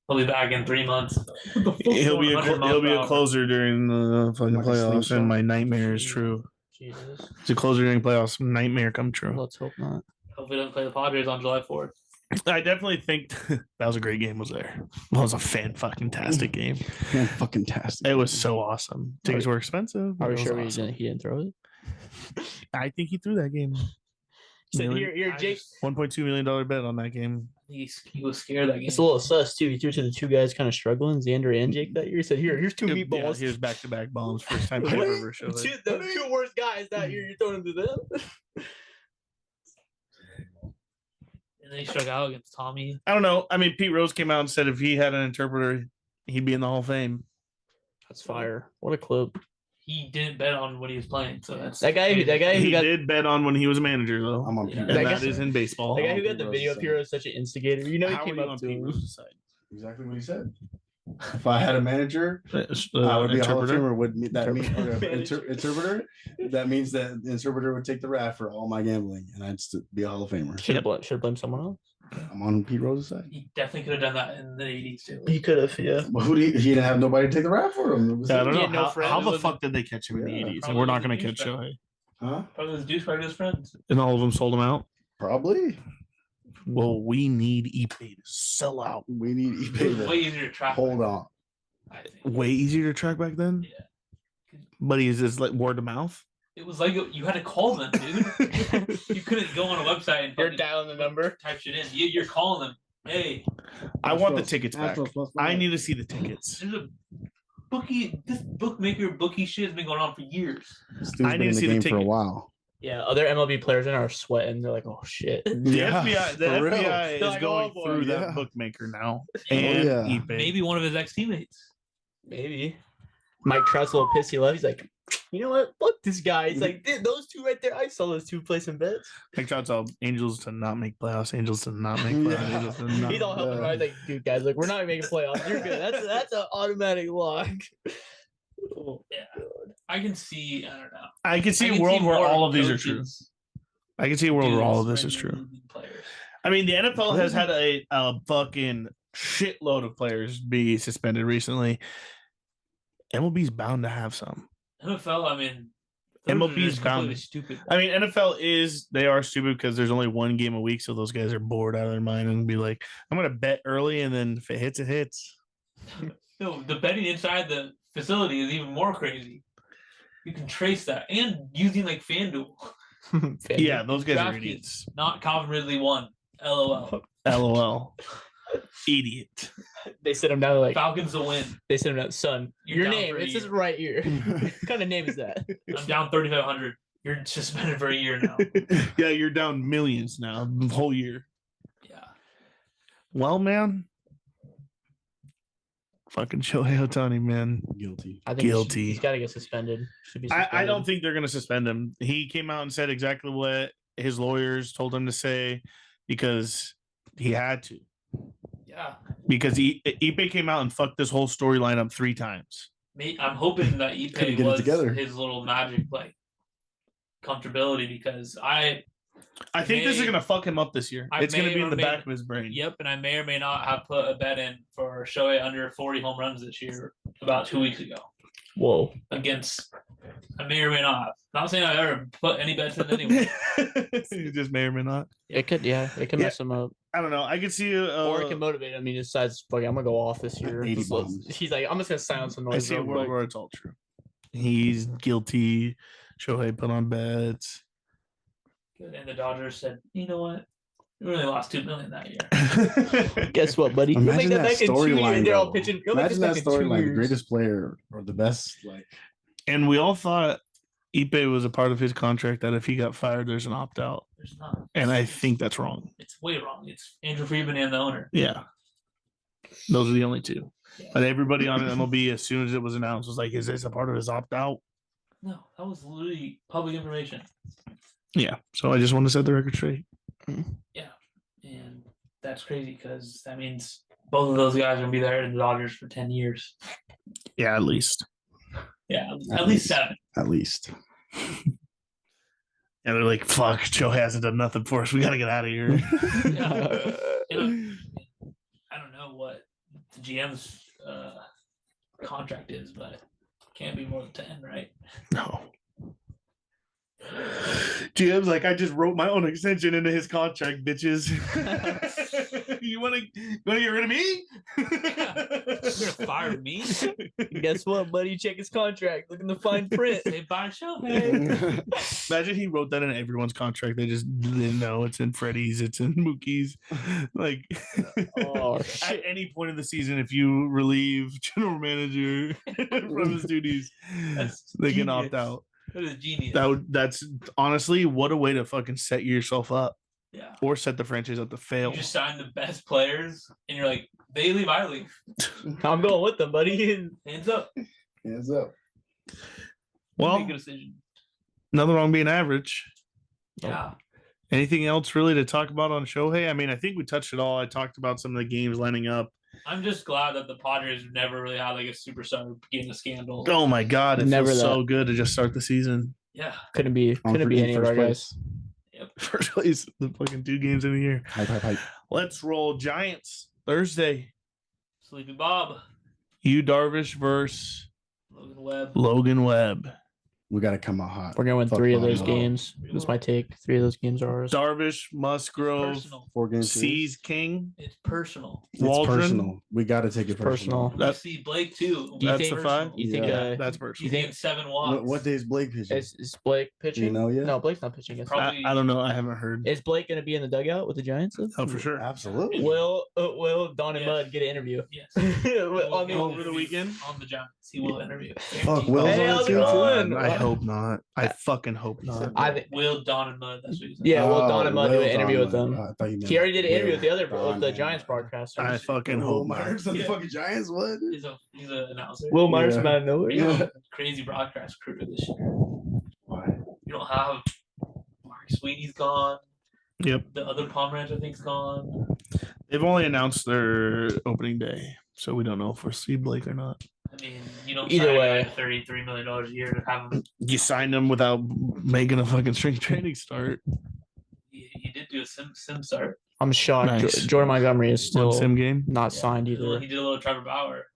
He'll be back in 3 months. He'll be a closer during the fucking Like a playoffs, slingshot. and my nightmare is true. Jesus. It's a closer during playoffs. Nightmare come true. Let's hope not. Hopefully, doesn't play the Padres on July 4th. I definitely think that was a great game. Was there? That was a fan-fucking-tastic game. Man, fucking tastic. It was so awesome. Tickets were expensive. Are It we was sure awesome. he didn't throw it? I think he threw that game. So Million- here, Jake. $1.2 million bet on that game. He was scared that game. It's a little sus too. He threw to the 2 guys kind of struggling, Xander and Jake that year. He said, "Here's 2 Yeah, meatballs." here's back-to-back bombs. First time What? ever show the it. 2 worst guys that year. You're throwing them to them. And then he struck out against Tommy. I don't know. I mean, Pete Rose came out and said if he had an interpreter, he'd be in the Hall of Fame. That's fire. What a clip. He didn't bet on when he was playing, so that's That guy who He got did bet on when he was a manager, though. I'm on Yeah. Pete And Rose. That that guy- is in baseball. the guy who got the Rose video is up here was such an instigator. You know, he How are came you up on to Pete him. Rose's side? Exactly what he said. If I had a manager, I would be a Hall of interpreter? Famer. That mean Manager. interpreter? That means that the interpreter would take the rap for all my gambling, and I'd be a Hall of Famer. Should have blamed someone else. I'm on Pete Rose's side. he definitely could have done that in the 80s too. He could have, yeah. Well, he didn't have nobody to take the rap for him. It was Yeah, I him. don't He know had no how, friends. how It the wasn't- fuck did they catch him in the Yeah. 80s, and Probably we're not was going a to catch douchebag. Shohei. Huh? Probably his douchebag his friends. And all of them sold him out. Probably. Well, we need Ipe to sell out. We need It eBay was way to easier to track. hold on. I think. Way easier to track back then. Yeah. But he's just like word of mouth. It was like you had to call them, dude. You couldn't go on a website and You're fucking dialing the number. type shit in. You're calling them. Hey, I want the tickets back. I need to see the tickets. there's a bookie. This bookie shit has been going on for years. This I dude's need been to in the see the game for a ticket. while. Yeah, other MLB players in are sweating. They're like, "Oh shit." The Yeah, FBI, the for real. FBI is Like, going oh, boy, through yeah. that bookmaker now. Oh, And yeah. Ipe. Maybe one of his ex teammates. Maybe. Mike Trout's a little pissy left. He's like, "You know what? Fuck this guy." He's like, "Dude, those 2 right there. I saw those 2 play some bets." Like shots out Angels to not make playoffs. Angels to not make playoffs. Yeah. Angels to not. He's all helping. Right? He's like, "Dude, guys, like, we're not making playoffs. You're good. That's an automatic lock." Oh, Yeah. I can see. I don't know. I can see I a can world see where more all of these are true. coaches I can see a world do where all of this this is when true. losing players. I mean, the NFL has had a fucking shitload of players be suspended recently. MLB's bound to have some. NFL, I mean, MLB's is bound. completely stupid. I mean, they are stupid because there's only one game a week, so those guys are bored out of their mind and be like, I'm gonna bet early, and then if it hits, it hits. No, the betting inside the facility is even more crazy. You can trace that, and using like FanDuel, Yeah, those guys are DraftKings. idiots. not Calvin Ridley won. LOL. LOL. Idiot. They sit him down. They're like, Falcons to win. they sit him down. Son, You're your down name. for a It says year. right here. What kind of name is that? I'm down 3,500. You're suspended for a year now. Yeah, you're down millions now, the whole year. Yeah. Well, man. Fucking Shohei Ohtani, man. Guilty. I Guilty. He's got to get suspended. Should be I suspended. don't think they're going to suspend him. He came out and said exactly what his lawyers told him to say because he had to. Yeah. Because Ipe came out and fucked this whole storyline up 3 times. I'm hoping that Couldn't Ipe get it was together. his little magic, like, comfortability because I think this is May- going to fuck him up this year. I It's going may to be in or the may- back of his brain. Yep, and I may or may not have put a bet in for Shohei under 40 home runs this year about 2 weeks ago Whoa. against. I may or may not have. Not saying I ever put any bets in anyway. You just may or may not. It could, yeah. It can Yeah. mess him up. I don't know. I could see Or it can motivate him. He decides, fuck it, I'm going to go off this year. 80 Just let- bombs. He's like, I'm just going to silence some I noise. see a real world quick. where it's all true. He's guilty. Shohei put on bets. And the Dodgers said, you know what? We really lost $2 million that year. Guess what, buddy? You'll Imagine make that that back in 2 years. storyline. They're all though. pitching. You'll make Imagine this that back in 2 storyline. The years. greatest player or the best, like And we all thought Ipe was a part of his contract that if he got fired, there's an opt out, There's not. and I think that's wrong. It's way wrong. It's Andrew Friedman and the owner. Yeah, those are the only two. Yeah. But everybody on MLB, as soon as it was announced, was like, "Is this a part of his opt out?" No, that was literally public information. Yeah. So I just want to set the record straight. Yeah, and that's crazy because that means both of those guys are gonna be there in the Dodgers for 10 years. Yeah, at least. Yeah, at least 7. At least. And they're like, "Fuck, Joe hasn't done nothing for us. We got to get out of here." Yeah. I don't know what the GM's contract is, but it can't be more than 10, right? No. GM's like, "I just wrote my own extension into his contract, bitches." You want to get rid of me? You're gonna fire me? Guess what, buddy? Check his contract. Look in the fine print. Say bye, Shohei. Imagine he wrote that in everyone's contract. They just didn't know it's in Freddie's, it's in Mookie's. Like, Oh, at shit. any point of the season, if you relieve general manager from his duties, That's they can genius. opt out. That is genius. That's honestly what a way to fucking set yourself up Yeah. or set the franchise up to fail. You just sign the best players, and you're like, they leave, I leave. I'm going with them, buddy. Hands up. Hands up. Well, Make a decision. nothing wrong being average. Yeah. Anything else really to talk about on Shohei? I mean, I think we touched it all. I talked about some of the games lining up. I'm just glad that the Padres never really had like a superstar getting a scandal. Oh my god, it Never feels that. so good to just start the season. Yeah. Couldn't be On any of first our guys. place. First place, the fucking 2 games in the year. Hype, hype, hype. Let's roll Giants Thursday. Sleepy Bob. Yu Darvish versus Logan Webb. Logan Webb. We got to come out hot. We're gonna win Fuck 3 of Bobby those Hall. games. That's my take. 3 of those games are ours. Darvish, Musgrove, Personal. 4 games. C's King, It's personal. It's Waldron. personal. We got to take it personal. Personal. That- See Blake too. Do you That's think- a 5. You think Yeah. That's You personal. think 7 watts? What day is Blake pitching? is Blake Do pitching? you know yet? No, Blake's not pitching. Probably- I don't know. I haven't heard. Is Blake gonna be in the dugout with the Giants? Oh, for sure. Absolutely. Will Don and Yes. Mud get an interview? Yes. On the- over the weekend? On the Giants. He will interview. Fuck, Will's Hey, on how's it it too, going? too? I hope not. I fucking hope not. I think. Will Don and Mud. That's what he said. Yeah, Will Oh, Don and Mud do an Will interview with Don them. Mud. I thought you meant He already did an interview with the other Don with the and Giants Mud. broadcasters. I fucking Will hope not. Myers on the Yeah. fucking Giants? What? He's an announcer. Will Myers Yeah. from out of nowhere. You know, crazy broadcast crew this year. Why? You don't have Mark Sweeney's gone. Yep. The other Pomerantz I think's gone. They've only announced their opening day, so we don't know if we're see Blake or not. I mean, you don't Either sign way. like $33 million a year to have him. You signed him without making a fucking spring training start. He did do a sim start. I'm shocked. Nice. Jordan Montgomery is One still sim game. not Yeah. signed He either. did a little Trevor Bauer.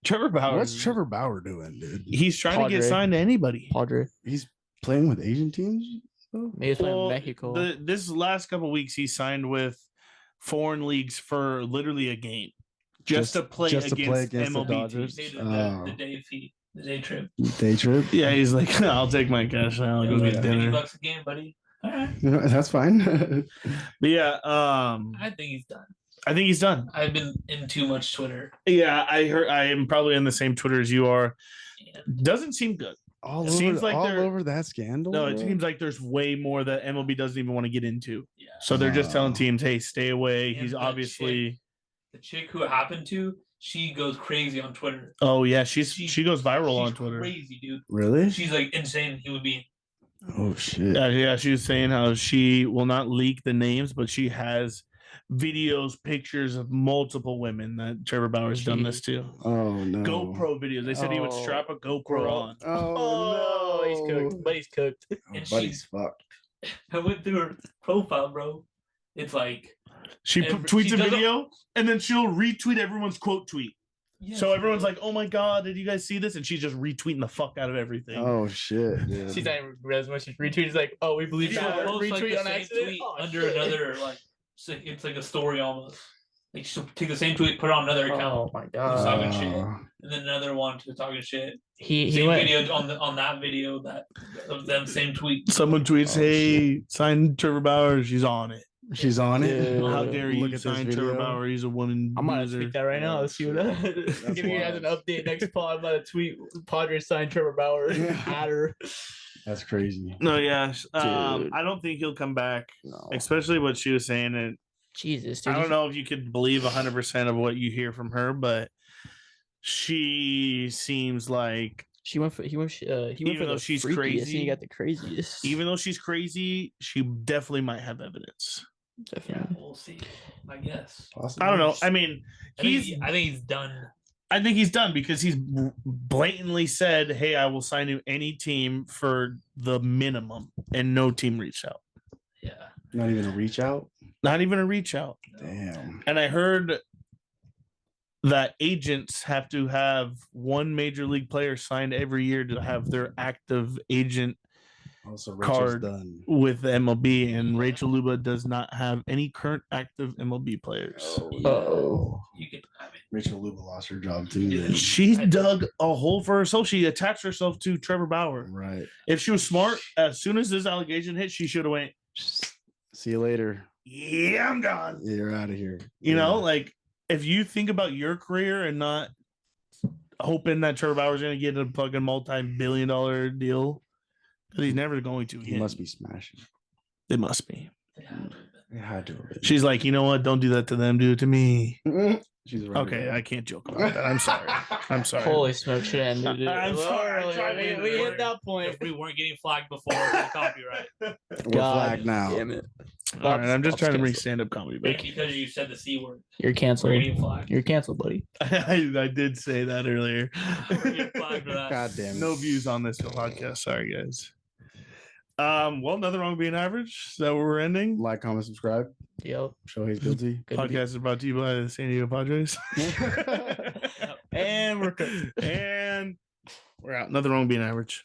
Trevor Bauer. What's Trevor Bauer doing, dude? He's trying to get Padre. signed to anybody. Padre. He's playing with Asian teams? Maybe he's playing Well, Mexico. This last couple weeks, he signed with foreign leagues for literally a game, just to play just to against, play against the MLB Dodgers? teams. They did Oh. the day trip. Day trip? Yeah, he's like, "I'll take my cash now. I'll go Yeah, get $50 dinner." a game, buddy. All right. That's fine. But yeah, I think he's done. I think he's done. I've been in too much Twitter. Yeah, I heard. I am probably in the same Twitter as you are. And Doesn't seem good. all It seems like all they're- over that scandal. No, it bro? seems like there's way more that MLB doesn't even want to get into. yeah. So they're just telling Oh. teams, "Hey, stay away." And He's the obviously. The chick who it happened to, she goes crazy on Twitter. Oh yeah, she goes viral on She's Twitter. Crazy, dude. Really? She's like insane human being. Oh shit. Yeah, she was saying how she will not leak the names, but she has videos, pictures of multiple women that Trevor Bauer's done this to. Oh no. GoPro videos. They said he would Oh, strap a GoPro on. Oh, no. he's cooked. But he's cooked. Oh, And buddy's fucked. I went through her profile, bro. It's like She tweets she a doesn't- video and then she'll retweet everyone's quote tweet. yes, So everyone's bro. like, "Oh my god, did you guys see this?" And she's just retweeting the fuck out of everything. Oh shit. Dude. She's not even realizing what she's retweeting. She's like, oh, we believe She'll that. post, like, Retweet the on same accident. tweet Oh, under shit. another like it's like a story almost. Like she'll take the same tweet, put it on another account, Oh my Just god. talking shit. Oh. and then another one to talking shit. He Same went. video on that video that of them same tweet. Someone tweets, Oh, "Hey, sign Trevor Bauer." She's on it. She's on it. Dude. How Look dare at you this sign Trevor video. Bauer? He's a woman. I'm gonna loser. tweet that right now. Let's see what That's giving you guys an wild. update next pod. I'm gonna tweet Padres signed Trevor Bauer. Yeah. At her. That's crazy. No, yeah. Dude. I don't think he'll come back, No. especially what she was saying. And Jesus, dude. I don't know if you could believe 100% of what you hear from her, but she seems like, He went for Even the though she's freakiest, crazy, he got the craziest. even though she's crazy, she definitely might have evidence. Yeah, Definitely. we'll see. I guess. Possibly. I don't know. I mean, I think he's done. I think he's done because he's blatantly said, "Hey, I will sign you any team for the minimum," and no team reached out. Yeah. Not even a reach out. Not even a reach out. Damn. And I heard that agents have to have one major league player signed every year to have their active agent Also, Rachel's card done. with the MLB, and Rachel Luba does not have any current active MLB players. Uh-oh. You can. I mean, Rachel Luba lost her job too. She dug a hole for herself. She attached herself to Trevor Bauer. Right. If she was smart, as soon as this allegation hit, she should have went, See you later. "Yeah, I'm gone." You're out of here. You know, like if you think about your career and not hoping that Trevor Bauer's going to get a fucking multi-billion-dollar deal, because he's never going to. He Again. must be smashing. It must be. It had to have been. She's like, you know what? Don't do that to them. Do it to me. She's right. Okay, I can't joke about that. I'm sorry. I'm sorry. Holy smoke, should have ended it. I'm sorry, I Early. tried to We end it. hit that point. if we weren't getting flagged before for copyright, We're God flagged now. Damn it. All right, I'm just trying to bring Canceled. stand-up comedy but back. because you said the C word, You're we're canceled. getting flagged. You're canceled, buddy. I did say that earlier. We're getting flagged for that. God damn it. No views on this podcast. Sorry, guys. Well, nothing wrong with being average. Is that where we're ending? Like, comment, subscribe. Yep. Shohei's guilty. Good to be- Podcast is brought to you by the San Diego Padres. And we're out. Nothing wrong with being average.